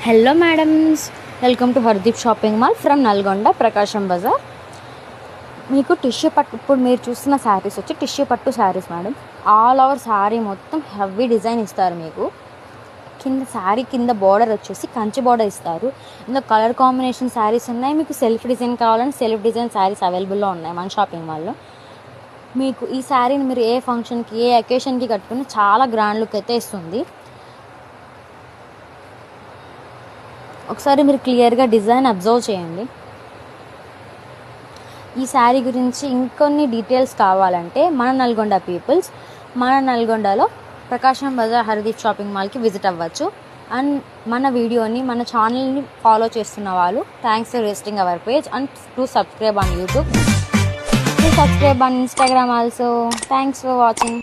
Hello madams, welcome to Hardeep shopping mall from Nalgonda Prakasam Bazar. మీకు tissue పట్టు, ఇప్పుడు మీరు చూస్తున్న శారీస్ వచ్చి టిష్యూ పట్టు saris madam. All over sari మొత్తం హెవీ డిజైన్ ఇస్తారు. మీకు కింద శారీ కింద బార్డర్ వచ్చేసి కంచి బార్డర్ ఇస్తారు. ఇందులో కలర్ కాంబినేషన్ శారీస్ ఉన్నాయి. మీకు సెల్ఫ్ డిజైన్ కావాలంటే సెల్ఫ్ డిజైన్ శారీస్ అవైలబుల్లో ఉన్నాయి మన షాపింగ్ మాల్లో. మీకు ఈ శారీని మీరు ఏ ఫంక్షన్కి ఏ అకేషన్కి కట్టుకుని చాలా గ్రాండ్ లుక్ అయితే ఇస్తుంది. ఒకసారి మీరు క్లియర్గా డిజైన్ అబ్జర్వ్ చేయండి. ఈ శారీ గురించి ఇంకొన్ని డీటెయిల్స్ కావాలంటే మన నల్గొండలో ప్రకాశం బజార్ హర్దీప్ షాపింగ్ మాల్కి విజిట్ అవ్వచ్చు. అండ్ మన వీడియోని మన ఛానల్ని ఫాలో చేస్తున్న వాళ్ళు thanks for visiting hour page and to subscribe on YouTube, to subscribe on Instagram also. Thanks for watching.